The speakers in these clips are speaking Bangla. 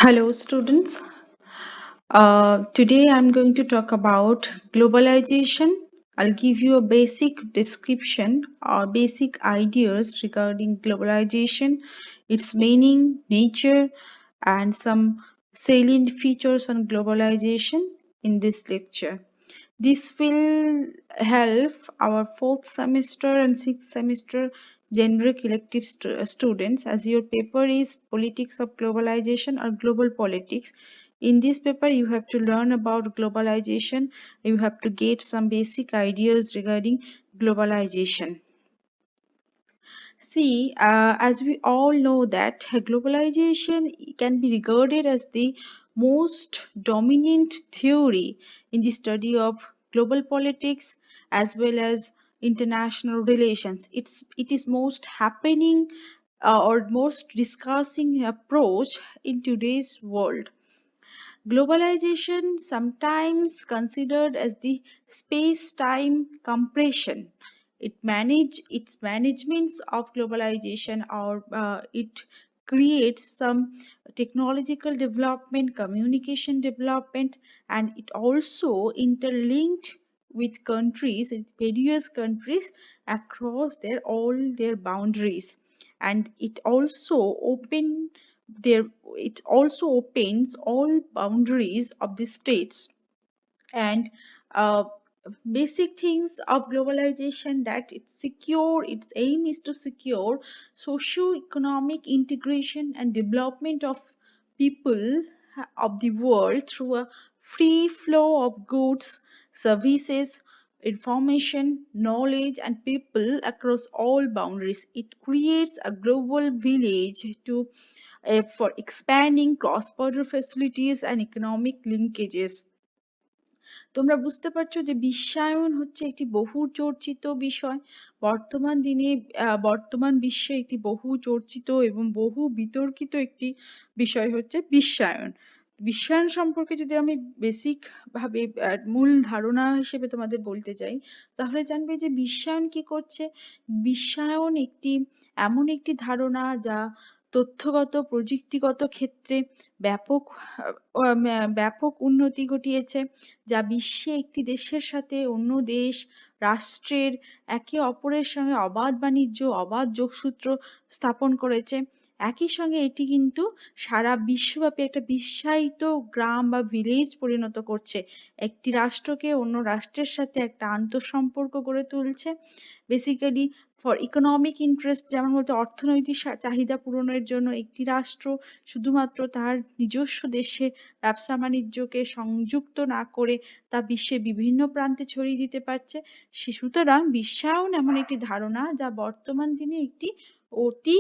Hello, students. Today I'm going to talk about globalization. I'll give you a basic description or basic ideas regarding globalization, its meaning, nature, and some salient features on globalization in this lecture. This will help our fourth semester and sixth semester generic elective students, as your paper is politics of globalization or global politics. In this paper, you have to learn about globalization. You have to get some basic ideas regarding globalization. See, as we all know that globalization can be regarded as the most dominant theory in the study of global politics as well as international relations. It is most happening or most discussing approach in today's world. Globalization, sometimes considered as the space-time compression, its managements of globalization, or it creates some technological development, communication development, and it also interlinked with countries, various countries across all their boundaries, and there it also opens all boundaries of the states and uh, basic things of globalization that its aim is to secure socio-economic integration and development of people of the world through a free flow of goods, services, information, knowledge, and people across all boundaries. It creates a global village for expanding cross-border facilities and economic linkages. তোমরা বুঝতে পারছো যে বিশ্বায়ন হচ্ছে একটি বহু চর্চিত বিষয়। বর্তমান দিনে বর্তমান বিশ্বে একটি বহু চর্চিত এবং বহু বিতর্কিত একটি বিষয় হচ্ছে বিশ্বায়ন। বিশ্বায়ন সম্পর্কে যদি আমি বেসিক ভাবে মূল ধারণা হিসেবে তোমাদের বলতে চাই, তাহলে জানবে যে বিশ্বায়ন কি করছে। বিশ্বায়ন এমন একটি ধারণা যা তথ্যগত প্রযুক্তিগত ক্ষেত্রে ব্যাপক ব্যাপক উন্নতি ঘটিয়েছে, যা বিশ্বে একটি দেশের সাথে অন্য দেশ রাষ্ট্রের একে অপরের সঙ্গে অবাধ বাণিজ্য, অবাধ যোগসূত্র স্থাপন করেছে। একই সঙ্গে এটি কিন্তু সারা বিশ্বব্যাপী একটা বিশ্বায়িত গ্রাম বা ভিলেজ পরিণত করছে। একটি রাষ্ট্রকে অন্য রাষ্ট্রের সাথে একটা আন্তঃসম্পর্ক গড়ে তুলছে। বেসিক্যালি ফর ইকোনমিক ইন্টারেস্ট, যেমন বলতে অর্থনৈতিক চাহিদা পূরণের জন্য একটি রাষ্ট্র শুধুমাত্র তার নিজস্ব দেশে ব্যবসা বাণিজ্যকে সংযুক্ত না করে তা বিশ্বের বিভিন্ন প্রান্তে ছড়িয়ে দিতে পারছে। সুতরাং বিশ্বায়ন এমন একটি ধারণা যা বর্তমান দিনে একটি অতি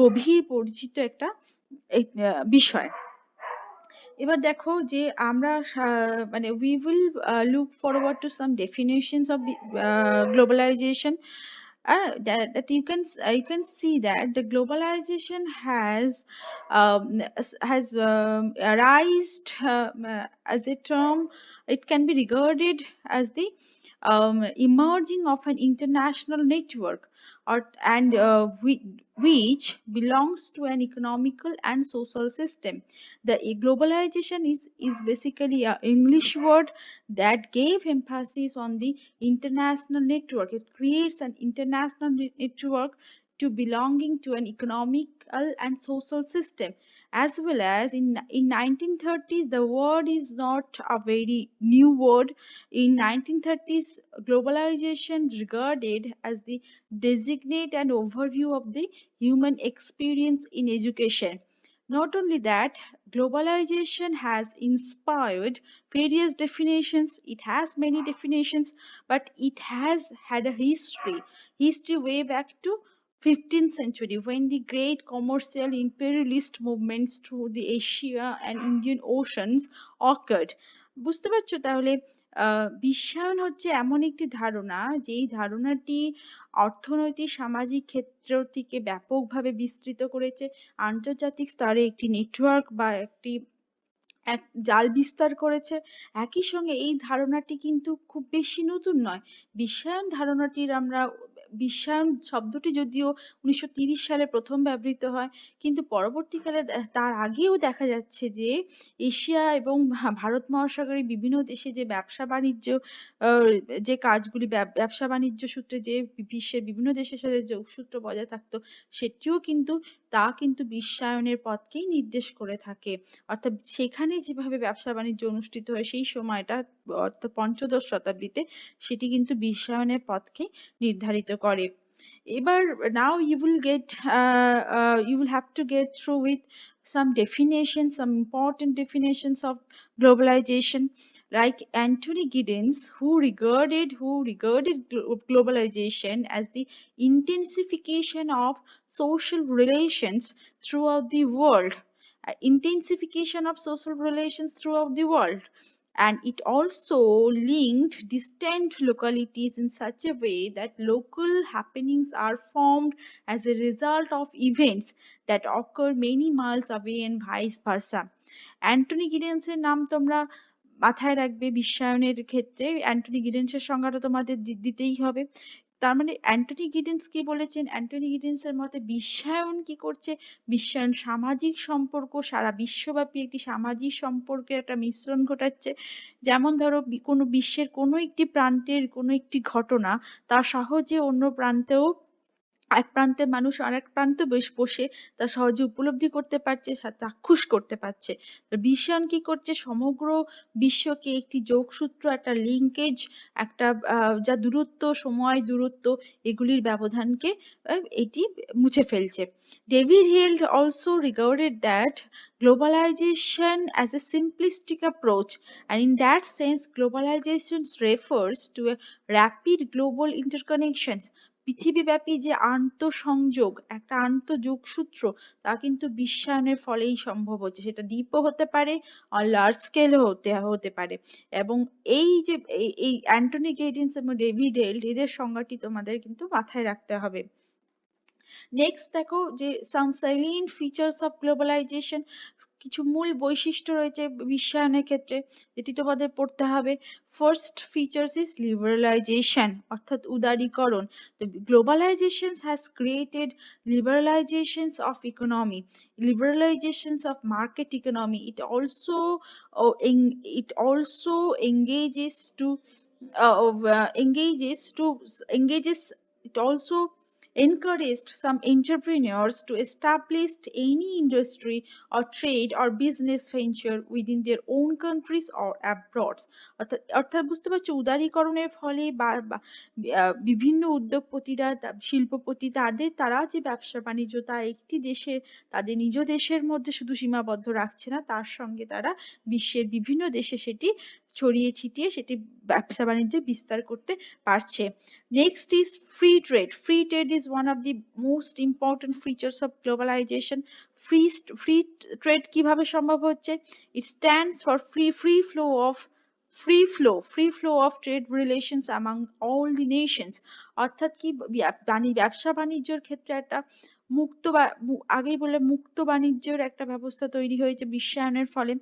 গভীর পরিচিত একটা বিষয়। এবার দেখো যে আমরা মানে we will look forward to some definitions of globalization. That you can see that the globalization has arised as a term. It can be regarded as the emerging of an international network, which belongs to an economical and social system. The globalization is basically an English word that gave emphasis on the international network. It creates an international network to belonging to an economical and social system. As well as in 1930s, the word is not a very new word. In 1930s, globalization is regarded as the designate and overview of the human experience in education. Not only that, globalization has inspired various definitions. It has many definitions, but it has had a history way back to 15th century, when the great commercial imperialist movements through the Asia and Indian Oceans occurred. বুঝতে পারছো তাহলে বিশ্বায়ন হচ্ছে এমন একটি ধারণা, যেই ধারণাটি অর্থনৈতিক সামাজিক ক্ষেত্র থেকে ব্যাপকভাবে বিস্তৃত করেছে, আন্তর্জাতিক স্তরে একটি নেটওয়ার্ক বা এক জাল বিস্তার করেছে। একই সঙ্গে এই ধারণাটি কিন্তু খুব বেশি নতুন নয়। বিশ্বায়ন ধারণাটির আমরা বিশ্বায়ন শব্দটি যদিও 1930 সালে প্রথম ব্যবহৃত হয়, কিন্তু পরবর্তীকালে তার আগেও দেখা যাচ্ছে যে এশিয়া এবং ভারত মহাসাগরের বিভিন্ন দেশে যে ব্যবসা বাণিজ্য যে কাজগুলি ব্যবসা বাণিজ্য সূত্রে যে বিশ্বের বিভিন্ন দেশের সাথে যোগসূত্র বজায় থাকতো, সেটিও কিন্তু কিন্তু বিশ্বায়নের পথকেই নির্দেশ করে থাকে। অর্থাৎ সেখানে যেভাবে ব্যবসা বাণিজ্য অনুষ্ঠিত হয় সেই সময়টা, অর্থাৎ পঞ্চদশ শতাব্দীতে, সেটি কিন্তু বিশ্বায়নের পথকে নির্ধারিত করে। এবার now you will have to get through with some definitions, some important definitions of globalization, like Anthony Giddens, who regarded globalization as the intensification of social relations throughout the world. Intensification of social relations throughout the world, and it also linked distant localities in such a way that local happenings are formed as a result of events that occur many miles away and vice versa. Anthony গিডেন্সের নাম তোমরা মাথায় রাখবে বিশ্বায়নের ক্ষেত্রে। অ্যান্টনি গিডেন্সের সংজ্ঞাটা তোমাদের দিতেই হবে। তার মানে অ্যান্টনি গিডেন্স কি বলেছেন? অ্যান্টনি গিডেন্সের মতে বিশ্বায়ন কি করছে? বিশ্বায়ন সামাজিক সম্পর্ক, সারা বিশ্বব্যাপী একটি সামাজিক সম্পর্কের একটা মিশ্রণ ঘটাচ্ছে। যেমন ধরো কোনো বিশ্বের কোনো একটি প্রান্তের কোনো একটি ঘটনা তা সহজে অন্য প্রান্তেও, এক প্রান্তের মানুষ আরেক প্রান্তে বসে তা সহজে উপলব্ধি করতে পারছে, চাক্ষুষ করতে পারছে। বিশ্বায়ন কি করছে? সমগ্র বিশ্বকে একটি যোগসূত্র, একটা লিঙ্কেজ, একটা যা দূরত্ব, সময় দূরত্ব, এগুলির ব্যবধানকে এটি মুছে ফেলছে। David healed also regarded that globalization as a simplistic approach, and in that sense globalization refers to a rapid global interconnections. পৃথিবীব্যাপী যে আন্তঃসংযোগ, একটা আন্তঃযোগসূত্র, তা কিন্তু বিশ্বায়নের ফলেই সম্ভব হচ্ছে। সেটা ডিপও হতে পারে আর লার্জ স্কেলও হতে পারে। এবং এই যে এই অ্যান্টনি গিডেন্স এবং ডেভিড হেল্ড, এদের সংজ্ঞাটি তোমাদের কিন্তু মাথায় রাখতে হবে। নেক্সট দেখো যে সাম সাইলিয়েন্ট ফিচার্স অফ গ্লোবালাইজেশন, কিছু মূল বৈশিষ্ট্য রয়েছে বিশ্বায়নের ক্ষেত্রে, যেটি তোমাদের পড়তে হবে। ফার্স্ট ফিচার্স ইজ লিবারালাইজেশন, অর্থাৎ উদারীকরণ। তো globalisation has created liberalisations of economy, liberalizations of market economy. It also engages to engages it also encouraged some entrepreneurs to establish any industry or trade or business venture within their own countries or abroad. অর্থাৎ বুঝতে পারছো, উদারীকরণের ফলে বিভিন্ন উদ্যোগপতিরা, শিল্পপতি, তারা যে ব্যবসা বাণিজ্য তা একটি দেশে, তাদের নিজ দেশের মধ্যে শুধু সীমাবদ্ধ রাখছে না, তার সঙ্গে তারা বিশ্বের বিভিন্ন দেশে সেটি ছড়িয়ে ছিটিয়ে সেটি ব্যবসা বাণিজ্য বিস্তার করতে পারছে। Next is free trade. Free trade is one of the most important features of globalization. Free trade কিভাবে সম্ভব হচ্ছে? It stands for free flow of trade relations among all the nations. অর্থাৎ কি, ব্যবসা বাণিজ্যের ক্ষেত্রে একটা মুক্ত আগেই বলে মুক্ত বাণিজ্যের একটা ব্যবস্থা তৈরি হয়েছে বিশ্বায়নের ফলে।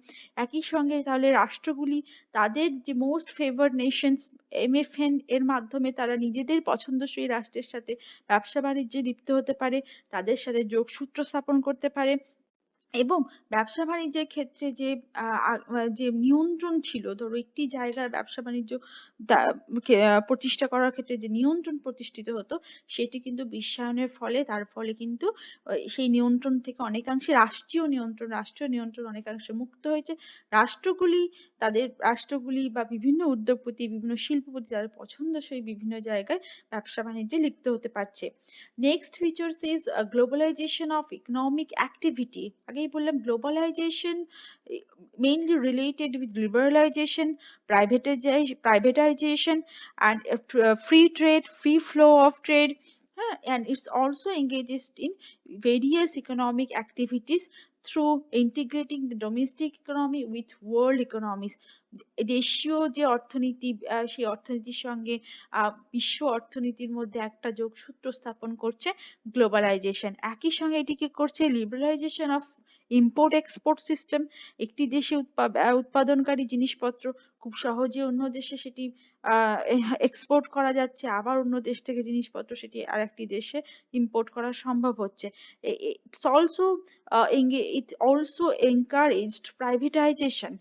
একই সঙ্গে তাহলে রাষ্ট্রগুলি তাদের যে মোস্ট ফেভার্ড নেশনস, MFN এর মাধ্যমে তারা নিজেদের পছন্দসই রাষ্ট্রের সাথে ব্যবসা বাণিজ্যে লিপ্ত হতে পারে, তাদের সাথে যোগসূত্র স্থাপন করতে পারে। এবং ব্যবসা বাণিজ্যের ক্ষেত্রে যে নিয়ন্ত্রণ ছিল, ধরো একটি জায়গার ব্যবসা বাণিজ্য প্রতিষ্ঠা করার ক্ষেত্রে যে নিয়ন্ত্রণ প্রতিষ্ঠিত হতো, সেটি কিন্তু বিশ্বায়নের ফলে, তার ফলে কিন্তু সেই নিয়ন্ত্রণ থেকে অনেকাংশে রাষ্ট্রীয় নিয়ন্ত্রণ অনেকাংশে মুক্ত হয়েছে। রাষ্ট্রগুলি বা বিভিন্ন উদ্যোগপতি, বিভিন্ন শিল্পপতি তাদের পছন্দসই বিভিন্ন জায়গায় ব্যবসা বাণিজ্যে লিপ্ত হতে পারছে। Next features is globalization of economic activity. আগেই বললাম globalization mainly related with liberalization, privatization, and free trade, free flow of trade. And it's also engages in various economic activities through integrating the domestic economy with world economies. দেশীয় যে অর্থনীতি, সেই অর্থনীতির সঙ্গে বিশ্ব অর্থনীতির মধ্যে একটা যোগসূত্র স্থাপন করছে গ্লোবালাইজেশন। একই সঙ্গে এটি কি করছে? Liberalisation of import export system, একটি দেশে উৎপাদনকারী জিনিসপত্র খুব সহজে অন্য দেশে সেটি এক্সপোর্ট করা যাচ্ছে, আবার অন্য দেশ থেকে জিনিসপত্র সেটি আরেকটি দেশে ইম্পোর্ট করা সম্ভব হচ্ছে। It also encouraged privatization.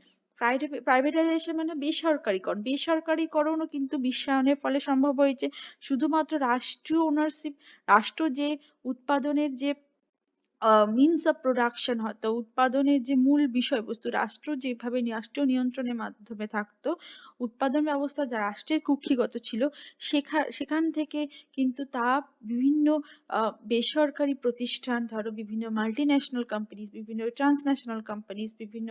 Privatisation মানে বেসরকারীকরণ, বেসরকারীকরণও কিন্তু বিশ্বায়নের ফলে সম্ভব হয়েছে। শুধুমাত্র রাষ্ট্রীয় ওনারশিপ, রাষ্ট্র যে উৎপাদনের যে মিনস অফ প্রোডাকশন, হয়তো উৎপাদনের যে মূল বিষয়বস্তু রাষ্ট্র যেভাবে রাষ্ট্রীয় নিয়ন্ত্রণের মাধ্যমে থাকতো, উৎপাদন ব্যবস্থা যা রাষ্ট্রের কুক্ষিগত ছিল, সেখান থেকে কিন্তু তা বিভিন্ন বেসরকারি প্রতিষ্ঠান, ধরো বিভিন্ন মাল্টিন্যাশনাল কোম্পানিজ, বিভিন্ন ট্রান্সন্যাশনাল কোম্পানিজ, বিভিন্ন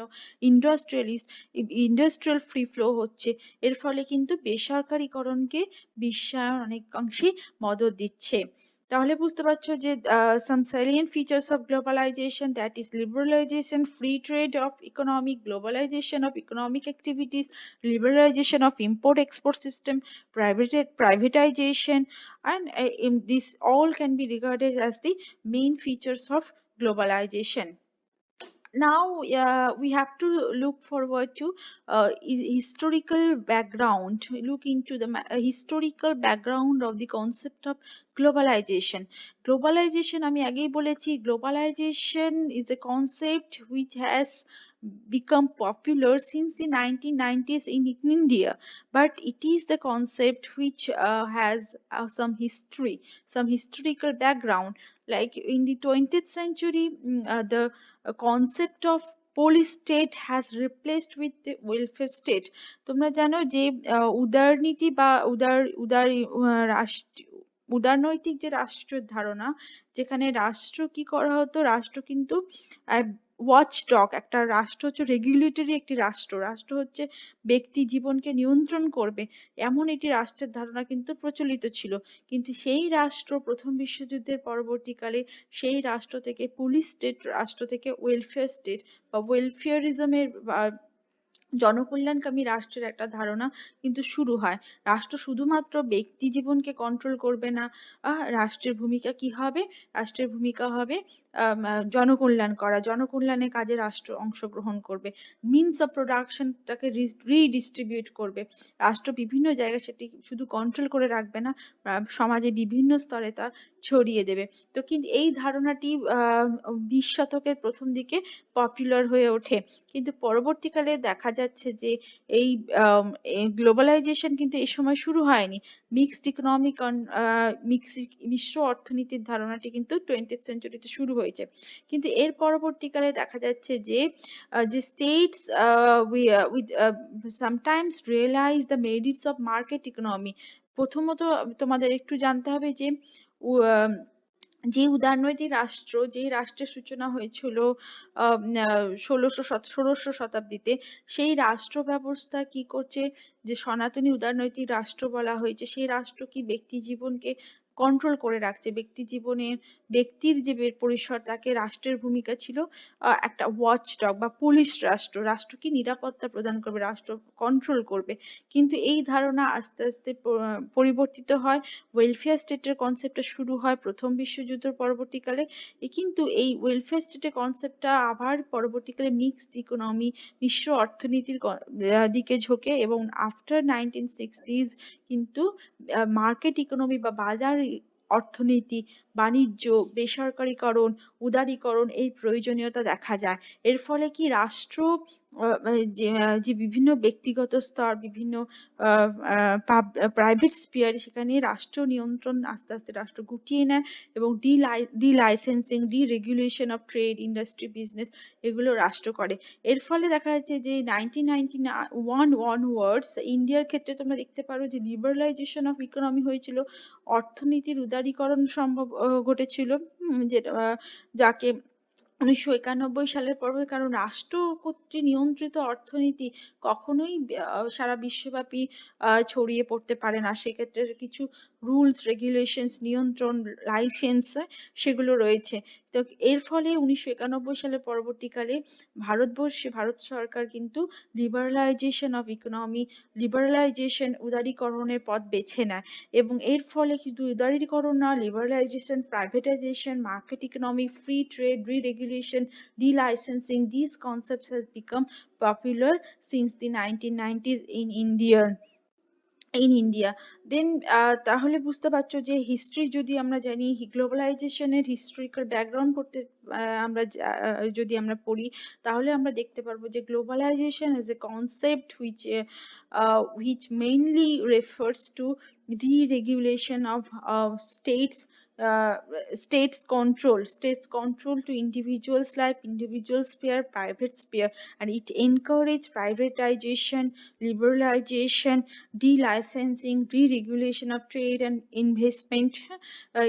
ইন্ডাস্ট্রিয়াল ফ্রি ফ্লো হচ্ছে। এর ফলে কিন্তু বেসরকারীকরণকে বিশ্বায়ন অনেকাংশেই মদত দিচ্ছে। তাহলে বুঝতে পারছো যে some salient features of globalization, that is liberalization, free trade of economic, globalization of economic activities, liberalization of import export system, privatization, and this all can be regarded as the main features of globalization. Now we have to look forward to historical background, look into the historical background of the concept of globalization. Globalization, আমি আগেই বলেছি, globalization is a concept which has become popular since the 1990s in India, but it is the concept which has some history, some historical background. Like in the 20th century, the concept of police state has replaced with the welfare state. তোমরা জানো যে উদারনীতি বা উদারনৈতিক যে রাষ্ট্রের ধারণা, যেখানে রাষ্ট্র কি করা হতো, রাষ্ট্র কিন্তু ওয়াচডগ, একটা রাষ্ট্র হচ্ছে রেগুলেটরি একটি রাষ্ট্র, রাষ্ট্র হচ্ছে ব্যক্তি জীবনকে নিয়ন্ত্রণ করবে, এমন একটি রাষ্ট্রের ধারণা কিন্তু প্রচলিত ছিল। কিন্তু সেই রাষ্ট্র প্রথম বিশ্বযুদ্ধের পরবর্তীকালে সেই রাষ্ট্র থেকে পুলিশ স্টেট, রাষ্ট্র থেকে ওয়েলফেয়ার স্টেট বা ওয়েলফেয়ারিজমের জনকল্যাণকামী রাষ্ট্রের একটা ধারণা কিন্তু শুরু হয়। রাষ্ট্র শুধুমাত্র ব্যক্তি জীবনকে কন্ট্রোল করবে না, রাষ্ট্রের ভূমিকা কি হবে, রাষ্ট্রের ভূমিকা হবে জনকল্যাণ করা, জনকল্যাণের কাজে রাষ্ট্র অংশগ্রহণ করবে, মিনস অফ প্রোডাকশনটাকে রিডিস্ট্রিবিউট করবে। রাষ্ট্র বিভিন্ন জায়গায় সেটি শুধু কন্ট্রোল করে রাখবে না, সমাজে বিভিন্ন স্তরে তা ছড়িয়ে দেবে। তো কিন্তু এই ধারণাটি 20 শতকের প্রথম দিকে পপুলার হয়ে ওঠে, কিন্তু পরবর্তীকালে দেখা যাচ্ছে যে এই গ্লোবালাইজেশন কিন্তু এই সময় শুরু হয়নি। মিক্সড ইকোনমিক, মিশ্র অর্থনীতির ধারণাটি কিন্তু 20th সেঞ্চুরিতে শুরু হয়েছে। কিন্তু এর পরবর্তীকালে দেখা যাচ্ছে যে states with sometimes realize the merits of market economy. প্রথমত তোমাদের একটু জানতে হবে যে যে উদারনৈতিক রাষ্ট্র, যে রাষ্ট্রের সূচনা হয়েছিল 16ষষ্ঠ শতাব্দীতে, সেই রাষ্ট্র ব্যবস্থা কি করছে, যে সনাতনী উদারনৈতিক রাষ্ট্র বলা হয়েছে, সেই রাষ্ট্র কি ব্যক্তি জীবনকে কন্ট্রোল করে রাখছে, ব্যক্তি জীবনের ব্যক্তির যে পরিসর, তাকে রাষ্ট্রের ভূমিকা ছিল একটা ওয়াচডগ বা পুলিশ রাষ্ট্র, রাষ্ট্র কি নিরাপত্তা প্রদান করবে, রাষ্ট্র কন্ট্রোল করবে। কিন্তু এই ধারণা আস্তে আস্তে পরিবর্তিত হয়, ওয়েলফেয়ার স্টেটের কনসেপ্টটা শুরু হয় প্রথম বিশ্বযুদ্ধের পরবর্তীকালে। কিন্তু এই ওয়েলফেয়ার স্টেটের কনসেপ্টটা আবার পরবর্তীকালে মিক্সড ইকোনমি, মিশ্র অর্থনীতির দিকে ঝোঁকে, এবং আফটার 1960s কিন্তু মার্কেট ইকোনমি বা বাজার অর্থনীতি, বাণিজ্য, বেসরকারীকরণ, উদারীকরণ, এই প্রয়োজনীয়তা দেখা যায়। এর ফলে কি রাষ্ট্র যে বিভিন্ন ব্যক্তিগত স্তর, বিভিন্ন প্রাইভেট স্পিয়ার, সেখানে রাষ্ট্র নিয়ন্ত্রণ আস্তে আস্তে রাষ্ট্র গুটিয়ে নেয়, এবং delicensing, deregulation of trade, industry, business, এগুলো রাষ্ট্র করে। এর ফলে দেখা যাচ্ছে যে 1991 onwards ইন্ডিয়ার ক্ষেত্রে তোমরা দেখতে পারো যে লিবারালাইজেশন অফ ইকোনমি হয়েছিল, অর্থনীতির উদারীকরণ সম্ভব ঘটেছিল, যেটা যাকে 1991 সালের পর, কারণ রাষ্ট্র কর্তৃক নিয়ন্ত্রিত অর্থনীতি কখনোই সারা বিশ্বব্যাপী ছড়িয়ে পড়তে পারে না। সেক্ষেত্রে কিছু রুলস রেগুলেশনস, নিয়ন্ত্রণ, লাইসেন্স সেগুলো রয়েছে। তো এর ফলে 1991 সালের পরবর্তীকালে ভারত সরকার কিন্তু লিবারালাইজেশন অফ ইকোনমি, লিবারালাইজেশন উদারীকরণের পথ বেছে নেয়, এবং এর ফলে কিন্তু উদারীকরণ না, liberalisation, privatisation, market economy, free trade, reregulation, delicensing, these concepts has become popular since the 1990s in India. Then তাহলে বুঝতে পারছো যে হিস্ট্রি যদি আমরা জানি, গ্লোবালাইজেশনের হিস্ট্রিক্যাল ব্যাকগ্রাউন্ড করতে যদি আমরা পড়ি, তাহলে আমরা দেখতে পারবো যে globalization is a concept which mainly refers to deregulation of uh, states control to individuals life, individual sphere, private sphere, and it encourage privatization, liberalization, de-licensing, re-regulation of trade and investment,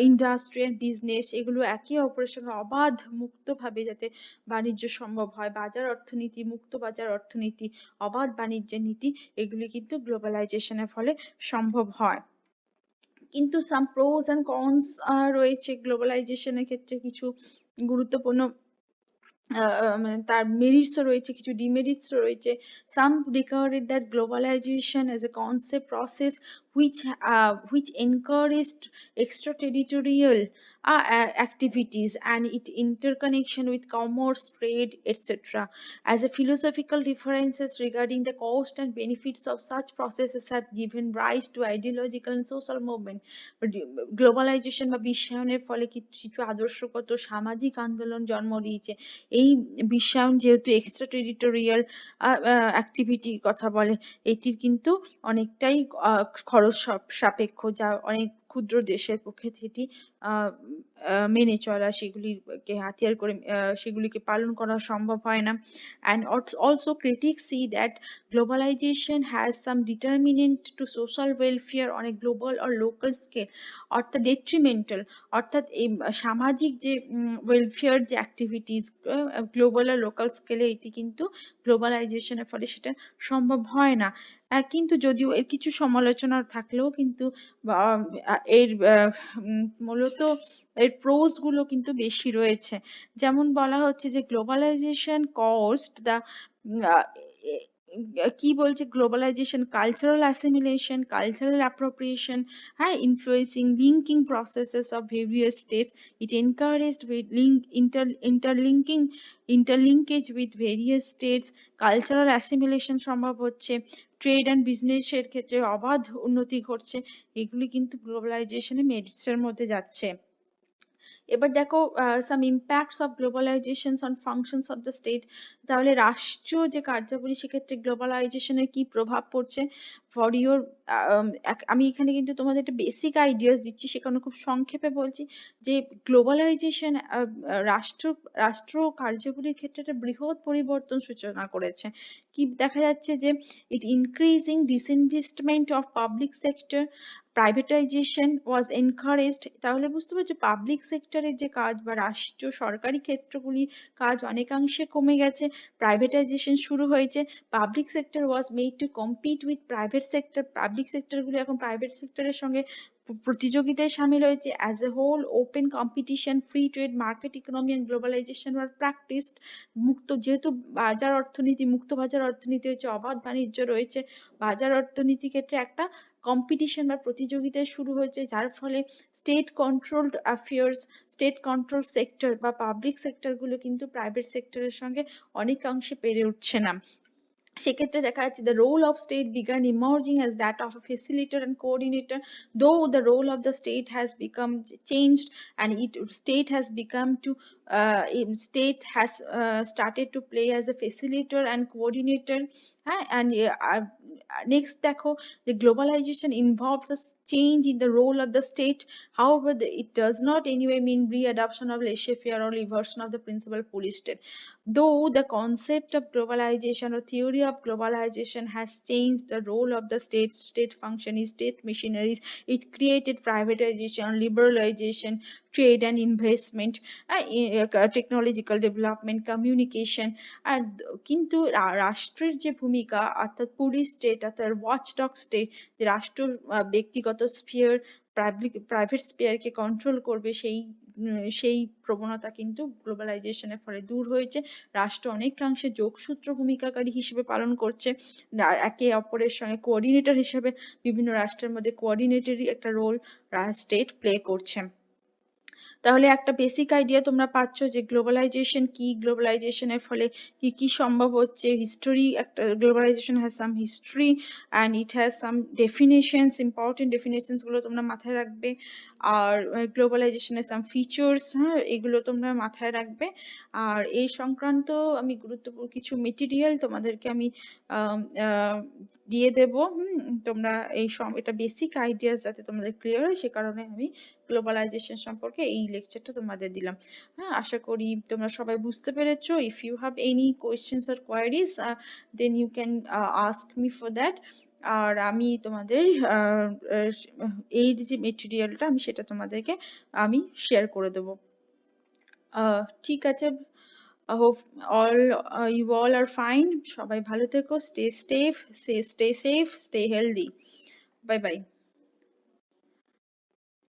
industry and business, এগুলো একে অপরের সঙ্গে অবাধ মুক্তভাবে যাতে বাণিজ্য সম্ভব হয়, বাজার অর্থনীতি, মুক্ত বাজার অর্থনীতি, অবাধ বাণিজ্যের নীতি, এগুলি কিন্তু গ্লোবালাইজেশনের ফলে সম্ভব হয়। কিন্তু সাম প্রোস এন্ড কনস রয়েছে গ্লোবালাইজেশনের ক্ষেত্রে, কিছু গুরুত্বপূর্ণ মানে তার মেরিটস রয়েছে, কিছু ডিমেরিটস রয়েছে। Some regarded that globalization as a concept process which encouraged extraterritorial activities and it interconnection with commerce, trade, etc. As a philosophical differences regarding the cost and benefits of such processes have given rise to ideological and social movement. Globalization বা বিশ্বায়নের ফলে কিছু আদর্শগত সামাজিক আন্দোলন জন্ম দিয়েছে। এই বিশ্বায়ন যেহেতু এক্সট্রা টেরিটোরিয়াল অ্যাক্টিভিটির কথা বলে, এটির কিন্তু অনেকটাই খরচ সাপেক্ষ, যা অনেক ক্ষুদ্র দেশের পক্ষে সেটি মেনে চলা, সেগুলিকে হাতিয়ার করে সেগুলিকে পালন করা সম্ভব হয় না। And also critics see that globalization has some determinant to social welfare on a global or local scale, অর্থাৎ detrimental, অর্থাৎ এই সামাজিক যে ওয়েলফেয়ার যে অ্যাক্টিভিটিস গ্লোবাল আর লোকাল স্কেলে, এটি কিন্তু গ্লোবালাইজেশনের ফলে সেটা সম্ভব হয় না। কিন্তু যদিও এর কিছু সমালোচনা থাকলেও কিন্তু এর মূলত এর প্রোস গুলো কিন্তু বেশি রয়েছে। যেমন বলা হচ্ছে যে গ্লোবালাইজেশন কস্ট দা কি বলছে, globalisation cultural assimilation, cultural appropriation, হ্যাঁ, influencing linking processes of various states, it encouraged interlinkage with various states, cultural assimilation সম্ভব হচ্ছে, ট্রেড অ্যান্ড বিজনেসের ক্ষেত্রে অবাধ উন্নতি ঘটছে, এগুলি কিন্তু গ্লোবালাইজেশনের মেরিটস এর মধ্যে যাচ্ছে। এবার দেখো some impacts of globalisation on functions of the state, তাহলে রাষ্ট্রীয় যে কার্যাবলী সেক্ষেত্রে গ্লোবালাইজেশনের কি প্রভাব পড়ছে। ফর ইউর আমি এখানে কিন্তু তোমাদের একটা বেসিক আইডিয়াস দিচ্ছি, সেখানে খুব সংক্ষেপে বলছি যে গ্লোবালাইজেশন রাষ্ট্র কার্যাবলীর ক্ষেত্রে একটা বৃহৎ পরিবর্তন সূচনা করেছে। কি দেখা যাচ্ছে যে it increasing disinvestment of public sector, privatisation was encouraged. তাহলে বুঝতে পারছো পাবলিক সেক্টরের যে কাজ বা রাষ্ট্র সরকারি ক্ষেত্রগুলির কাজ অনেকাংশে কমে গেছে, প্রাইভেটাইজেশন শুরু হয়েছে। Public sector was made to compete with private sector, public সেক্টরগুলি এখন প্রাইভেট সেক্টরের সঙ্গে প্রতিযোগিতায় সামিল হয়েছে। As a whole open competition, free trade, market economy and globalisation were practised. যেহেতু বাজার অর্থনীতি, মুক্ত বাজার অর্থনীতি হচ্ছে, অবাধ বাণিজ্য রয়েছে, বাজার অর্থনীতি ক্ষেত্রে একটা কম্পিটিশন বা প্রতিযোগিতা শুরু হয়েছে, যার ফলে state controlled affairs, state control sector বা পাবলিক সেক্টরগুলো কিন্তু প্রাইভেট সেক্টরের সঙ্গে অনেকাংশে পেরে উঠছে না। সেক্ষেত্রে দেখা যাচ্ছে the role of state began emerging as that of a facilitator and coordinator, though the role of the state has become changed and state has started to play as a facilitator and coordinator. And next দেখো, the globalization involves a change in the role of the state. However, it does not anyway mean re-adoption of laissez-faire or reversion of the principle police state. Though the concept of globalization or theory of globalization has changed the role of the state functioning, state machineries, it created privatization, liberalization, trade and investment, technological development, communication, and কিন্তু রাষ্ট্রের যে ভূমিকা, অর্থাৎ পুলিশ স্টেট অর্থাৎ ওয়াচডগ স্টেট, যে রাষ্ট্র ব্যক্তিগত স্ফিয়ার প্রাইভেট স্পেয়ারকে কন্ট্রোল করবে, সেই প্রবণতা কিন্তু গ্লোবালাইজেশনের ফলে দূর হয়েছে। রাষ্ট্র অনেকাংশে যোগসূত্র ভূমিকাকারী হিসেবে পালন করছে, একে অপরের সঙ্গে কোঅর্ডিনেটর হিসেবে বিভিন্ন রাষ্ট্রের মধ্যে কোঅর্ডিনেটরি একটা রোল স্টেট প্লে করছে। তাহলে একটা বেসিক আইডিয়া তোমরা পাচ্ছ যে গ্লোবালাইজেশন কি, গ্লোবালাইজেশনের ফলে কি কি সম্ভব হচ্ছে। হিস্টোরি, একটা globalization has some history and it has some definitions, important definitions গুলো তোমরা মাথায় রাখবে। আর গ্লোবালাইজেশনের সাম ফিচার্স, হ্যাঁ, এগুলো তোমরা মাথায় রাখবে। আর এই সংক্রান্ত আমি গুরুত্বপূর্ণ কিছু মেটেরিয়াল তোমাদেরকে আমি দিয়ে দেব। তোমরা এটা বেসিক আইডিয়াস যাতে তোমাদের ক্লিয়ার হয়, সে কারণে আমি গ্লোবালাইজেশন সম্পর্কে এই লেকচারটা তোমাদের দিলাম। হ্যাঁ, আশা করি তোমরা সবাই বুঝতে পেরেছো। If you have any questions or queries, then you can ask me for that. আর আমি তোমাদের এই যে মেটেরিয়ালটা আমি সেটা তোমাদেরকে আমি শেয়ার করে দেবো। ঠিক আছে, I hope you all are fine. সবাই ভালো থেকো, stay safe, stay safe, stay healthy. Bye bye.